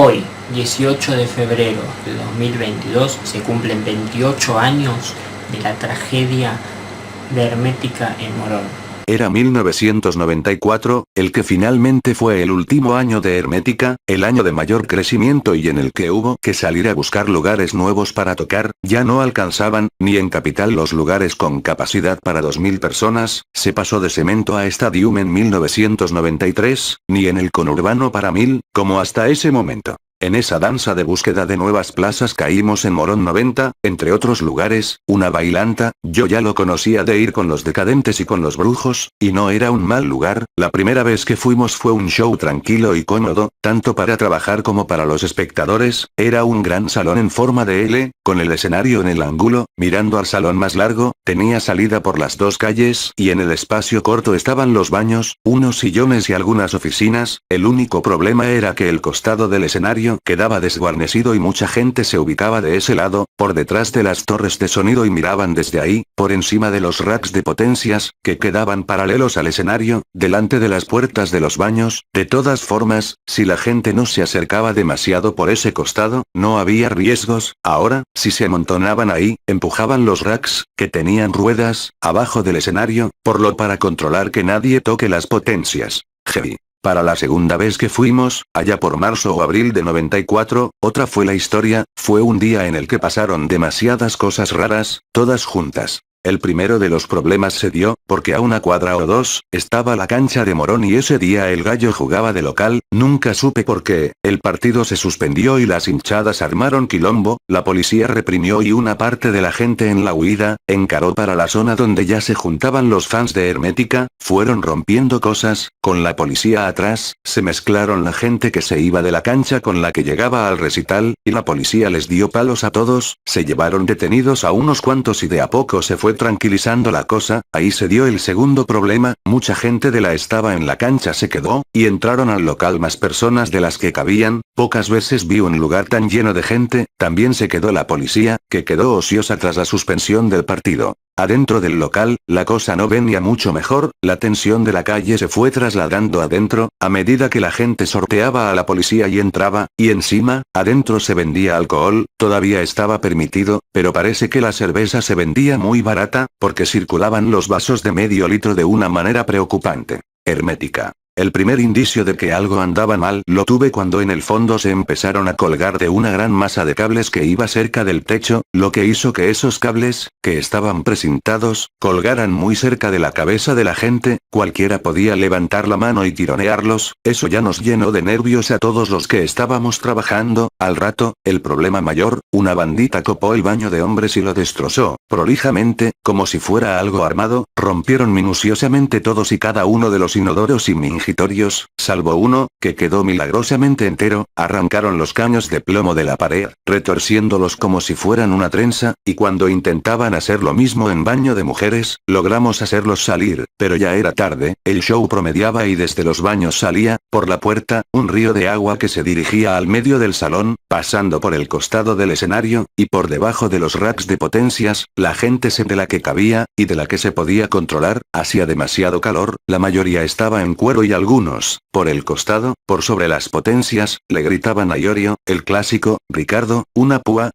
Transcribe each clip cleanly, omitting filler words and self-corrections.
Hoy, 18 de febrero de 2022, se cumplen 28 años de la tragedia de Hermética en Morón. Era 1994, el que finalmente fue el último año de Hermética, el año de mayor crecimiento y en el que hubo que salir a buscar lugares nuevos para tocar, ya no alcanzaban, ni en Capital los lugares con capacidad para 2000 personas, se pasó de cemento a Stadium en 1993, ni en el conurbano para 1000, como hasta ese momento. En esa danza de búsqueda de nuevas plazas caímos en Morón 90, entre otros lugares, una bailanta, yo ya lo conocía de ir con los decadentes y con los brujos, y no era un mal lugar, la primera vez que fuimos fue un show tranquilo y cómodo, tanto para trabajar como para los espectadores, era un gran salón en forma de L, con el escenario en el ángulo, mirando al salón más largo, tenía salida por las dos calles y en el espacio corto estaban los baños, unos sillones y algunas oficinas, el único problema era que el costado del escenario quedaba desguarnecido y mucha gente se ubicaba de ese lado, por detrás de las torres de sonido y miraban desde ahí, por encima de los racks de potencias, que quedaban paralelos al escenario, delante de las puertas de los baños, de todas formas, si la gente no se acercaba demasiado por ese costado, no había riesgos, ahora, si se amontonaban ahí, empujaban los racks, que tenían ruedas, abajo del escenario, para controlar que nadie toque las potencias. Heavy. Para la segunda vez que fuimos, allá por marzo o abril de 94, otra fue la historia, fue un día en el que pasaron demasiadas cosas raras, todas juntas. El primero de los problemas se dio, porque a una cuadra o dos, estaba la cancha de Morón y ese día el Gallo jugaba de local, nunca supe por qué, el partido se suspendió y las hinchadas armaron quilombo, la policía reprimió y una parte de la gente en la huida, encaró para la zona donde ya se juntaban los fans de Hermética, fueron rompiendo cosas, con la policía atrás, se mezclaron la gente que se iba de la cancha con la que llegaba al recital, y la policía les dio palos a todos, se llevaron detenidos a unos cuantos y de a poco se fue tranquilizando la cosa, ahí se dio el segundo problema, mucha gente de la estaba en la cancha se quedó, y entraron al local más personas de las que cabían, pocas veces vi un lugar tan lleno de gente, también se quedó la policía, que quedó ociosa tras la suspensión del partido. Adentro del local, la cosa no venía mucho mejor, la tensión de la calle se fue trasladando adentro, a medida que la gente sorteaba a la policía y entraba, y encima, adentro se vendía alcohol, todavía estaba permitido, pero parece que la cerveza se vendía muy barata, porque circulaban los vasos de medio litro de una manera preocupante. Hermética. El primer indicio de que algo andaba mal lo tuve cuando en el fondo se empezaron a colgar de una gran masa de cables que iba cerca del techo, lo que hizo que esos cables, que estaban precintados, colgaran muy cerca de la cabeza de la gente, cualquiera podía levantar la mano y tironearlos, eso ya nos llenó de nervios a todos los que estábamos trabajando, al rato, el problema mayor, una bandita copó el baño de hombres y lo destrozó, prolijamente, como si fuera algo armado, rompieron minuciosamente todos y cada uno de los inodoros y mingitorios, salvo uno, que quedó milagrosamente entero, arrancaron los caños de plomo de la pared, retorciéndolos como si fueran una trenza, y cuando intentaban hacer lo mismo en baño de mujeres, logramos hacerlos salir, pero ya era tarde, el show promediaba y desde los baños salía, por la puerta, un río de agua que se dirigía al medio del salón, pasando por el costado del escenario, y por debajo de los racks de potencias, la gente de la que cabía, y de la que se podía controlar, hacía demasiado calor, la mayoría estaba en cuero y algunos, por el costado, por sobre las potencias, le gritaban a Iorio, el clásico, Ricardo, una púa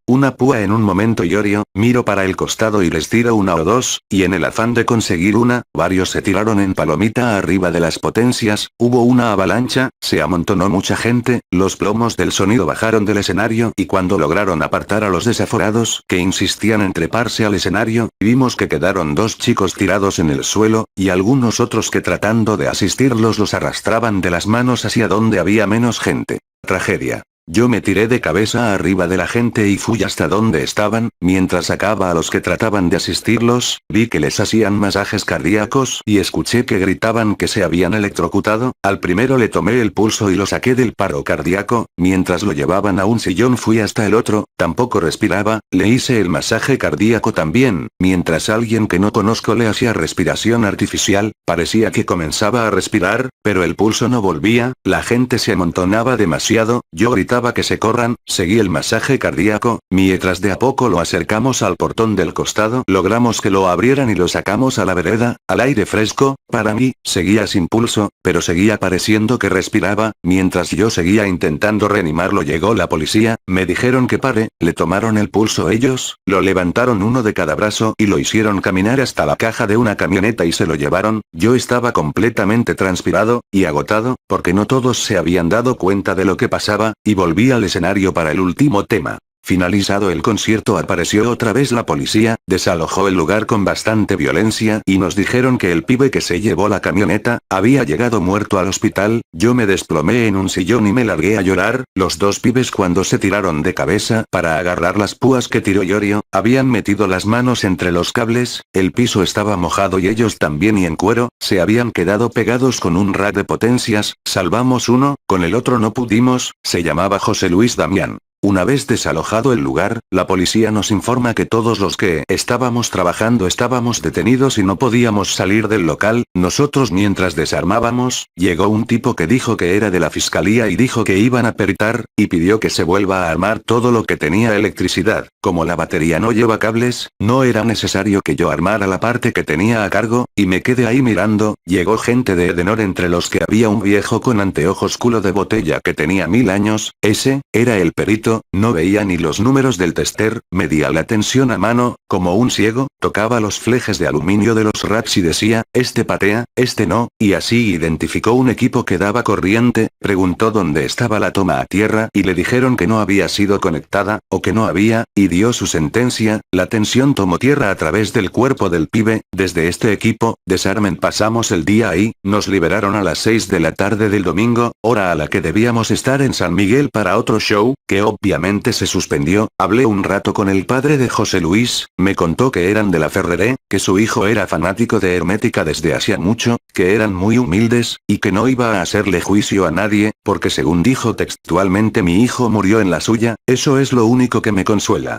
en un momento Iorio, miro para el costado y les tiro una o dos, y en el afán de conseguir una, varios se tiraron en palomita arriba de las potencias, hubo una avalancha, se amontonó mucha gente, los plomos del sonido bajaron del escenario y cuando lograron apartar a los desaforados que insistían en treparse al escenario, vimos que quedaron dos chicos tirados en el suelo, y algunos otros que tratando de asistirlos los arrastraban de las manos hacia donde había menos gente. Tragedia. Yo me tiré de cabeza arriba de la gente y fui hasta donde estaban, mientras sacaba a los que trataban de asistirlos, vi que les hacían masajes cardíacos y escuché que gritaban que se habían electrocutado, al primero le tomé el pulso y lo saqué del paro cardíaco, mientras lo llevaban a un sillón fui hasta el otro, tampoco respiraba, le hice el masaje cardíaco también, mientras alguien que no conozco le hacía respiración artificial, parecía que comenzaba a respirar, pero el pulso no volvía, la gente se amontonaba demasiado, yo gritaba faltaba que se corran, seguí el masaje cardíaco, mientras de a poco lo acercamos al portón del costado, logramos que lo abrieran y lo sacamos a la vereda, al aire fresco. Para mí, seguía sin pulso, pero seguía pareciendo que respiraba. Mientras yo seguía intentando reanimarlo, llegó la policía, me dijeron que pare, le tomaron el pulso ellos, lo levantaron uno de cada brazo y lo hicieron caminar hasta la caja de una camioneta y se lo llevaron. Yo estaba completamente transpirado y agotado, porque no todos se habían dado cuenta de lo que pasaba, y volví al escenario para el último tema. Finalizado el concierto apareció otra vez la policía, desalojó el lugar con bastante violencia y nos dijeron que el pibe que se llevó la camioneta, había llegado muerto al hospital. Yo me desplomé en un sillón y me largué a llorar. Los dos pibes, cuando se tiraron de cabeza para agarrar las púas que tiró Yorio, habían metido las manos entre los cables, el piso estaba mojado y ellos también, y en cuero, se habían quedado pegados con un rack de potencias. Salvamos uno, con el otro no pudimos, se llamaba José Luis Damián. Una vez desalojado el lugar, la policía nos informa que todos los que estábamos trabajando estábamos detenidos y no podíamos salir del local. Nosotros, mientras desarmábamos, llegó un tipo que dijo que era de la fiscalía y dijo que iban a peritar, y pidió que se vuelva a armar todo lo que tenía electricidad. Como la batería no lleva cables, no era necesario que yo armara la parte que tenía a cargo, y me quedé ahí mirando. Llegó gente de Edenor, entre los que había un viejo con anteojos culo de botella que tenía 1000 años, ese era el perito. No veía ni los números del tester, medía la tensión a mano, como un ciego, tocaba los flejes de aluminio de los racks y decía, este patea, este no, y así identificó un equipo que daba corriente, preguntó dónde estaba la toma a tierra y le dijeron que no había sido conectada, o que no había, y dio su sentencia. La tensión tomó tierra a través del cuerpo del pibe. Desde este equipo, desarmen, pasamos el día ahí, nos liberaron a las 6 de la tarde del domingo, hora a la que debíamos estar en San Miguel para otro show, que obviamente se suspendió. Hablé un rato con el padre de José Luis, me contó que eran de la Ferreré, que su hijo era fanático de Hermética desde hacía mucho, que eran muy humildes, y que no iba a hacerle juicio a nadie, porque según dijo textualmente, mi hijo murió en la suya. Eso es lo único que me consuela.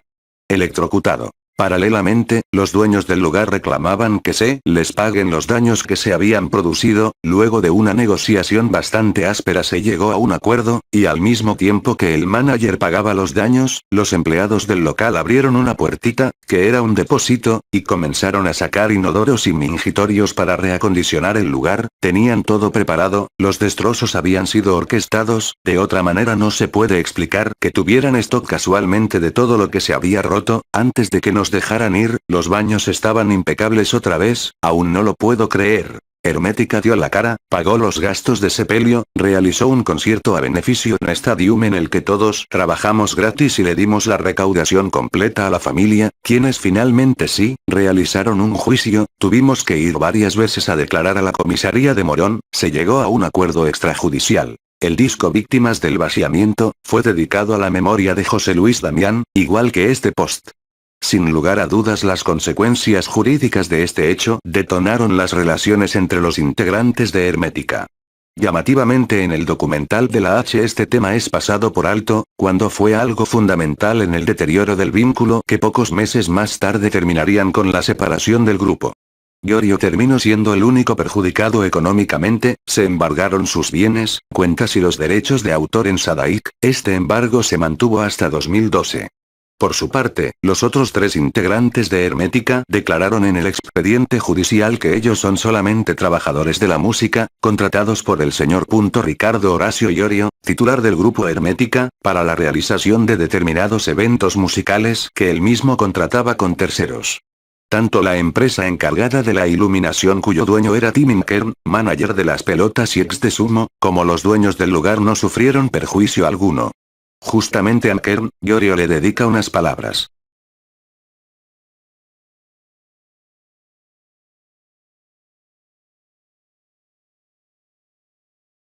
Electrocutado. Paralelamente, los dueños del lugar reclamaban que se les paguen los daños que se habían producido. Luego de una negociación bastante áspera se llegó a un acuerdo, y al mismo tiempo que el manager pagaba los daños, los empleados del local abrieron una puertita, que era un depósito, y comenzaron a sacar inodoros y mingitorios para reacondicionar el lugar. Tenían todo preparado, los destrozos habían sido orquestados, de otra manera no se puede explicar que tuvieran stock casualmente de todo lo que se había roto. Antes de que nos dejaran ir, los baños estaban impecables otra vez. Aún no lo puedo creer. Hermética dio la cara, pagó los gastos de sepelio, realizó un concierto a beneficio en Stadium en el que todos trabajamos gratis y le dimos la recaudación completa a la familia, quienes finalmente sí, realizaron un juicio. Tuvimos que ir varias veces a declarar a la comisaría de Morón, se llegó a un acuerdo extrajudicial. El disco Víctimas del Vaciamiento fue dedicado a la memoria de José Luis Damián, igual que este post. Sin lugar a dudas, las consecuencias jurídicas de este hecho detonaron las relaciones entre los integrantes de Hermética. Llamativamente, en el documental de la H este tema es pasado por alto, cuando fue algo fundamental en el deterioro del vínculo que pocos meses más tarde terminarían con la separación del grupo. Yorio terminó siendo el único perjudicado económicamente, se embargaron sus bienes, cuentas y los derechos de autor en Sadaik. Este embargo se mantuvo hasta 2012. Por su parte, los otros 3 integrantes de Hermética declararon en el expediente judicial que ellos son solamente trabajadores de la música, contratados por el señor Ricardo Horacio Yorio, titular del grupo Hermética, para la realización de determinados eventos musicales que él mismo contrataba con terceros. Tanto la empresa encargada de la iluminación, cuyo dueño era Tim Inkern, manager de las pelotas y ex de Sumo, como los dueños del lugar no sufrieron perjuicio alguno. Justamente a Inkern, Yorio le dedica unas palabras.